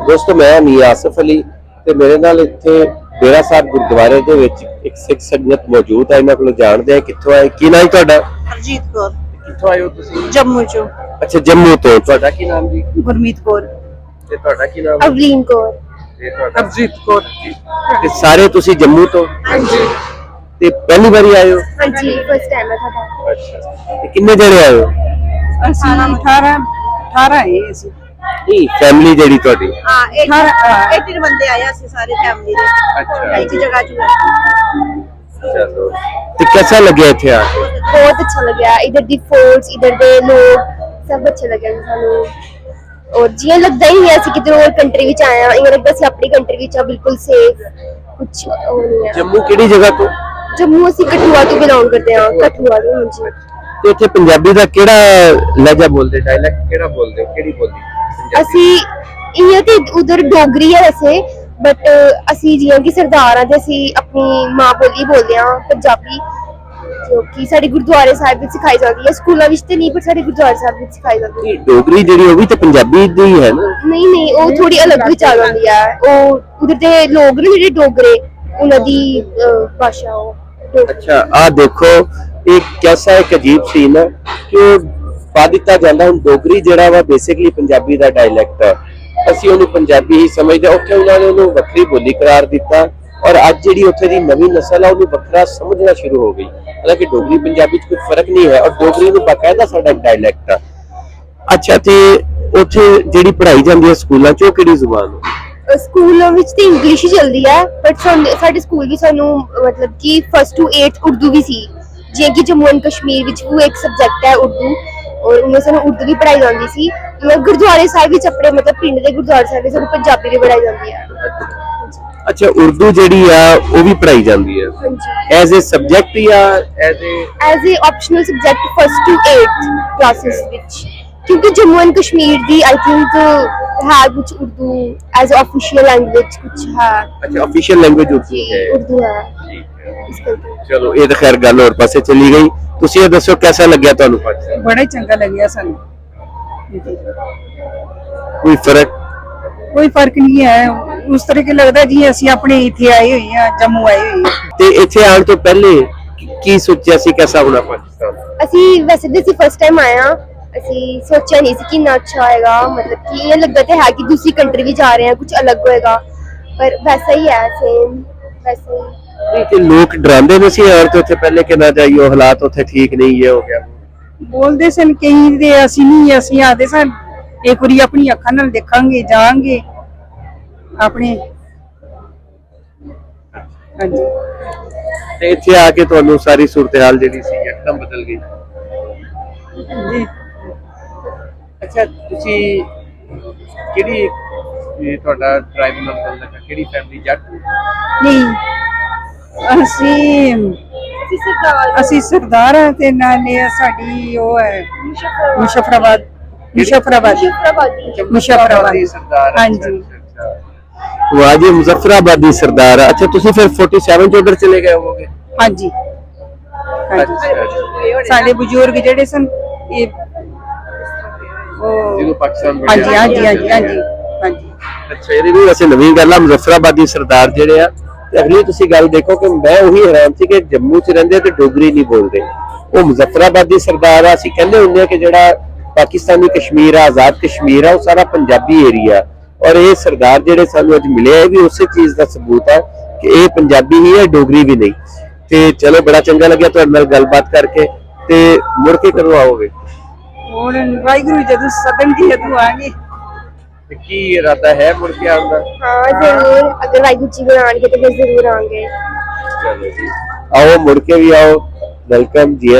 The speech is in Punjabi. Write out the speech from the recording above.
ਦੋਸਤੋ ਮੈਂ ਮੀਆਂ ਆਸਿਫ ਅਲੀ ਤੇ ਮੇਰੇ ਨਾਲ ਇੱਥੇ ਡੇਰਾ ਸਾਹਿਬ ਗੁਰਦੁਆਰੇ ਦੇ ਵਿੱਚ ਇੱਕ ਸਿੱਖ ਸੰਗਤ ਮੌਜੂਦ ਹੈ। ਇਹਨਾਂ ਕੋਲੋਂ ਜਾਣਦੇ ਆ ਕਿੱਥੋਂ ਆਏ, ਕੀ ਨਾਮ ਤੁਹਾਡਾ? ਹਰਜੀਤ ਕੌਰ, ਕਿੱਥੋਂ ਆਏ ਹੋ ਤੁਸੀਂ? ਜੰਮੂ ਚੋਂ। ਅੱਛਾ, ਜੰਮੂ ਤੋਂ। ਤੁਹਾਡਾ ਕੀ ਨਾਮ ਜੀ? ਗੁਰਮੀਤ ਕੌਰ। ਤੇ ਤੁਹਾਡਾ ਕੀ ਨਾਮ? ਅਵਲੀਨ ਕੌਰ। ਤੇ ਤੁਹਾਡਾ? ਹਰਜੀਤ ਕੌਰ। ਤੇ ਸਾਰੇ ਤੁਸੀਂ ਜੰਮੂ ਤੋਂ? ਹਾਂਜੀ ਤੇ ਪਹਿਲੀ ਵਾਰੀ ਆਏ ਹੋ? ਹਾਂਜੀ, ਫਸਟ ਟਾਈਮ ਹੈ ਤੁਹਾਡਾ। ਅੱਛਾ, ਤੇ ਕਿੰਨੇ ਜਣੇ ਆਏ ਹੋ? ਅਸੀਂ 18 ਹੈ ਅਸੀਂ। ਨਹੀਂ, ਫੈਮਿਲੀ ਜਿਹੜੀ ਤੁਹਾਡੀ? ਹਾਂ 18 ਬੰਦੇ ਆਏ ਅਸੀਂ ਸਾਰੇ ਫੈਮਿਲੀ ਦੇ। ਅੱਛਾ, ਇੱਕ ਜਗ੍ਹਾ ਚ। ਚਲੋ। ਤੇ कैसा लगे थे आके? बहुत अच्छा लगा। इधर दी फोर्ट्स, इधर दे लोग सब अच्छे लगे सानू। और जियां लगदा ही नहीं ऐसी किधर और कंट्री विच आए हैं, इयां लगदा सी अपनी कंट्री विच आ, बिल्कुल सेफ। कुछ ओ नहीं है। जम्मू किहड़ी जगह तो? जम्मू ਅਸੀਂ ਕਠੂਆ ਤੋਂ ਬਿਲੋਂਗ ਕਰਦੇ ਹਾਂ। ਕਠੂਆ ਤੋਂ। ਹਾਂਜੀ। ਤੇ ਇੱਥੇ ਪੰਜਾਬੀ ਦਾ ਕਿਹੜਾ ਲਹਿਜਾ ਬੋਲਦੇ, ਡਾਇਲੈਕਟ ਕਿਹੜਾ ਬੋਲਦੇ, ਕਿਹੜੀ ਬੋਲੀ? ਅਸੀਂ ਇਹ ਤੇ ਉਧਰ ਡੋਗਰੀ ਹੈ ਵੈਸੇ, ਬਟ ਅਸੀਂ ਜਿਵੇਂ ਕਿ ਸਰਦਾਰ ਆ ਤੇ ਅਸੀਂ ਆਪਣੀ ਮਾਂ ਬੋਲੀ ਬੋਲਦੇ ਆ ਪੰਜਾਬੀ, ਜੋ ਕਿ ਸਾਡੇ ਗੁਰਦੁਆਰੇ ਸਾਹਿਬ ਵਿੱਚ ਸਿਖਾਈ ਜਾਂਦੀ ਹੈ। ਸਕੂਲਾਂ ਵਿੱਚ ਤੇ ਨਹੀਂ, ਪਰ ਸਾਡੇ ਗੁਰਦੁਆਰੇ ਸਾਹਿਬ ਵਿੱਚ ਸਿਖਾਈ ਜਾਂਦੀ ਹੈ। ਡੋਗਰੀ ਜਿਹੜੀ ਉਹ ਵੀ ਤਾਂ ਪੰਜਾਬੀ ਦੀ ਹੈ ਨਾ? ਨਹੀਂ ਨਹੀਂ, ਉਹ ਥੋੜੀ ਅਲੱਗ ਵਿੱਚ ਆ ਜਾਂਦੀ ਹੈ। ਉਹ ਉਧਰ ਦੇ ਲੋਕ ਨੇ ਜਿਹੜੇ ਡੋਗਰੇ, ਉਹਨਾਂ ਦੀ ਭਾਸ਼ਾ ਉਹ ਡੋਗਰੀ। ਅੱਛਾ, ਆ ਦੇਖੋ ਇਹ कैसा एक अजीब सीन है कि ਪਾ ਦਿੱਤਾ ਜਾਂਦਾ। ਹੁਣ ਡੋਗਰੀ ਜਿਹੜਾ ਵਾ ਬੇਸਿਕਲੀ ਪੰਜਾਬੀ ਦਾ ਡਾਇਲੈਕਟ ਹੈ, ਅਸੀਂ ਉਹਨੂੰ ਪੰਜਾਬੀ ਹੀ ਸਮਝਦੇ। ਉੱਥੇ ਉਹਨਾਂ ਨੇ ਉਹਨੂੰ ਵੱਖਰੀ ਬੋਲੀ ਕਰਾਰ ਦਿੱਤਾ ਔਰ ਅੱਜ ਜਿਹੜੀ ਉੱਥੇ ਦੀ ਨਵੀਂ ਨਸਲ ਆ ਉਹਨੂੰ ਵੱਖਰਾ ਸਮਝਣਾ ਸ਼ੁਰੂ ਹੋ ਗਈ। ਹਾਲਾਂਕਿ ਡੋਗਰੀ ਪੰਜਾਬੀ 'ਚ ਕੋਈ ਫਰਕ ਨਹੀਂ ਹੈ ਔਰ ਡੋਗਰੀ ਨੂੰ ਬਾਕਾਇਦਾ ਸਾਡਾ ਡਾਇਲੈਕਟ ਆ। ਅੱਛਾ, ਤੇ ਉੱਥੇ ਜਿਹੜੀ ਪੜ੍ਹਾਈ ਜਾਂਦੀ ਹੈ ਸਕੂਲਾਂ 'ਚ, ਉਹ ਕਿਹੜੀ ਜ਼ੁਬਾਨ ਹੈ? ਸਕੂਲਾਂ ਵਿੱਚ ਤੇ ਇੰਗਲਿਸ਼ ਹੀ ਚੱਲਦੀ ਹੈ, ਬਟ ਸਾਡੇ ਸਕੂਲ ਵੀ ਸਾਨੂੰ ਮਤਲਬ ਕਿ 1st to 8th ਉਰਦੂ ਵੀ ਸੀ। ਜਿਵੇਂ ਕਿ ਜੰਮੂ ਐਂਡ ਕਸ਼ਮੀਰ ਵਿੱਚ ਉਹ ਇੱਕ ਸਬਜੈਕਟ ਹੈ ਉਰਦੂ, ਔਰ ਉਹਨਾਂ ਸਾਨੂੰ ਉਰਦੂ ਵੀ ਪੜ੍ਹਾਈ ਜਾਂਦੀ ਸੀ। ਗੁਰਦੁਆਰੇ ਸਾਹਿਬ ਵਿੱਚ ਆਪਣੇ ਮਤਲਬ ਪਿੰਡ ਦੇ ਗੁਰਦੁਆਰੇ ਸਾਹਿਬ ਵਿੱਚ ਸਾਨੂੰ ਪੰਜਾਬੀ ਵੀ ਪੜ੍ਹਾਈ ਜਾਂਦੀ ਹੈ। ਅੱਛਾ, ਉਰਦੂ ਜਿਹੜੀ ਆ ਉਹ ਵੀ ਪੜ੍ਹਾਈ ਜਾਂਦੀ ਹੈ ਹਾਂਜੀ, ਐਜ਼ ਅ ਸਬਜੈਕਟ ਜਾਂ as as a optional subject 1st to 8th classes ਵਿੱਚ, ਕਿਉਂਕਿ ਜੰਮੂ ਐਂਡ ਕਸ਼ਮੀਰ ਦੀ ਆਈ ਥਿੰਕ ਹੈ ਕੁਝ ਉਰਦੂ ਐਜ਼ ਆਫੀਸ਼ੀਅਲ ਲੈਂਗੁਏਜ ਕੁਝ ਹੈ। ਅੱਛਾ, ਆਫੀਸ਼ੀਅਲ ਲੈਂਗੁਏਜ ਉਰਦੂ ਹੈ। ਉਰਦੂ ਹੈ। ਇਸ ਕਰਕੇ ਚਲੋ, ਇਹ ਤਾਂ ਖੈਰ ਗੱਲ ਹੋਰ ਪਾਸੇ ਚਲੀ ਗਈ। ਤੁਸੀਂ ਇਹ ਦੱਸੋ ਕਿਹਦਾ ਲੱਗਿਆ ਤੁਹਾਨੂੰ ਪਾਕਿਸਤਾਨ? ਬੜਾ ਹੀ ਚੰਗਾ ਲੱਗਿਆ ਸਾਨੂੰ। ਕੋਈ ਫਰਕ ਨਹੀਂ ਹੈ। ਉਸ ਤਰ੍ਹਾਂ ਕਿ ਲੱਗਦਾ ਜੀ ਅਸੀਂ ਆਪਣੇ ਇੱਥੇ ਆਏ ਹੋਏ ਆ, ਜੰਮੂ ਆਏ ਹੋਏ ਆ। ਤੇ ਇੱਥੇ ਆਉਣ ਤੋਂ ਪਹਿਲੇ ਕੀ ਸੋਚਿਆ ਸੀ ਕਿਹਦਾ ਹੋਣਾ ਪਾਕਿਸਤਾਨ? ਅਸੀਂ ਵੈਸੇ ਤੇ ਅਸੀਂ ਫਸਟ ਟਾਈਮ ਆਏ ਹਾਂ। ਅਸੀਂ ਸੋਚਿਆ ਨਹੀਂ ਸੀ ਕਿ ਇੰਨਾ ਅੱਛਾ ਹੋਏਗਾ, ਮਤਲਬ ਕਿ ਇਹ ਲੱਗਦਾ ਤੇ ਹੈ ਕਿ ਦੂਸਰੀ ਕੰਟਰੀ ਵੀ ਜਾ ਰਹੇ ਹਾਂ, ਕੁਝ ਅਲੱਗ ਹੋਏਗਾ, ਪਰ ਵੈਸਾ ਹੀ ਹੈ, ਸੇਮ ਵੈਸੇ ਹੀ। ਨਹੀਂ ਤੇ ਲੋਕ ਡਰਾਉਂਦੇ ਨੇ ਸੀ ਯਾਰ ਤੇ ਉੱਥੇ ਪਹਿਲੇ ਕਿ ਨਾ ਜਾਈਓ, ਹਾਲਾਤ ਉੱਥੇ ਠੀਕ ਨਹੀਂ, ਇਹ ਹੋ ਗਿਆ ਬੋਲਦੇ ਸਨ ਕਈ ਦੇ। ਅਸੀਂ ਨਹੀਂ, ਅਸੀਂ ਆਦੇ ਸਨ ਇੱਕ ਵਾਰੀ ਆਪਣੀ ਅੱਖਾਂ ਨਾਲ ਦੇਖਾਂਗੇ, ਜਾਵਾਂਗੇ ਆਪਣੇ। ਹਾਂਜੀ, ਤੇ ਇੱਥੇ ਆ ਕੇ ਤੁਹਾਨੂੰ ਸਾਰੀ ਸੂਰਤ-ਹਾਲ ਜਿਹੜੀ ਸੀ ਇੱਕਦਮ ਬਦਲ ਗਈ। ਜੀ। ਅੱਛਾ, ਤੁਸੀਂ ਕਿਹੜੀ ਤੁਹਾਡਾ ਟ੍ਰਾਈਬ ਨਾਲ ਲੱਗਾ, ਕਿਹੜੀ ਫੈਮਿਲੀ? ਜੱਟ? ਨਹੀਂ, ਅਸੀਂ ਸਰਦਾਰ ਹਾਂ ਤੇ ਨਾਲੇ ਸਾਡੀ ਉਹ ਹੈ ਮੁਸ਼ਫਰਾਬਾਦੀ ਸਰਦਾਰ। ਹਾਂਜੀ। ਵਾਹ ਜੀ, ਮੁਜ਼ੱਫਰਾਬਾਦੀ ਸਰਦਾਰ। ਅੱਛਾ, ਤੁਸੀਂ ਫਿਰ 47 ਚ ਉਧਰ ਚਲੇ ਗਏ ਹੋਵੋਗੇ? ਹਾਂਜੀ, ਸਾਡੇ ਬਜ਼ੁਰਗ ਜਿਹੜੇ ਸਨ ਇਹ ਜਦੋਂ ਪਾਕਿਸਤਾਨ ਹਾਂਜੀ ਹਾਂਜੀ ਹਾਂਜੀ ਹਾਂਜੀ ਹਾਂਜੀ। ਅੱਛਾ, ਇਹਦੀ ਵੀ ਵੈਸੇ ਨਵੀਂ ਗੱਲ ਆ, ਮੁਜ਼ੱਫਰਾਬਾਦੀ ਸਰਦਾਰ ਜਿਹੜੇ ਆ। ਤੇ ਅਗਲੀ ਤੁਸੀਂ ਗੱਲ ਦੇਖੋ ਕਿ ਮੈਂ ਉਹੀ ਹੈਰਾਨ ਸੀ ਕਿ ਜੰਮੂ ਚ ਰਹਿੰਦੇ ਤੇ ਡੋਗਰੀ ਨਹੀਂ ਬੋਲਦੇ। ਉਹ ਮੁਜ਼ੱਫਰਾਬਾਦੀ ਸਰਦਾਰ ਆ। ਅਸੀਂ ਕਹਿੰਦੇ ਹੁੰਦੇ ਆ ਕਿ ਜਿਹੜਾ ਪਾਕਿਸਤਾਨੀ ਕਸ਼ਮੀਰ ਆ, ਆਜ਼ਾਦ ਕਸ਼ਮੀਰ ਆ, ਉਹ ਸਾਰਾ ਪੰਜਾਬੀ ਏਰੀਆ। ਔਰ ਇਹ ਸਰਦਾਰ ਜਿਹੜੇ ਸਾਨੂੰ ਅੱਜ ਮਿਲੇ ਇਹ ਵੀ ਉਸੇ ਚੀਜ਼ ਦਾ ਸਬੂਤ ਹੈ ਕਿ ਇਹ ਪੰਜਾਬੀ ਹੀ ਹੈ, ਡੋਗਰੀ ਵੀ ਨਹੀਂ। ਤੇ ਚਲੋ, ਬੜਾ ਚੰਗਾ ਲੱਗਿਆ ਤੁਹਾਡੇ ਨਾਲ ਗੱਲਬਾਤ ਕਰਕੇ। ਤੇ ਮੁੜ ਕੇ ਕਦੋਂ ਆਓਗੇ? ਹੁਣ ਵਾਹਿਗੁਰੂ ਜਦੋਂ ਸਦਨਗੇ ਜਦੋਂ ਆਗੇ। ਤੇ ਕੀ ਇਰਾਦਾ ਹੈ ਮੁੜ ਕੇ ਆਉਣ ਦਾ? हाँ जरूर, अगर वाहिगुरु जी बुलाएंगे तो फिर जरूर आएंगे। चलो जी, आओ, मुड़ के भी आओ। वेलकम जी।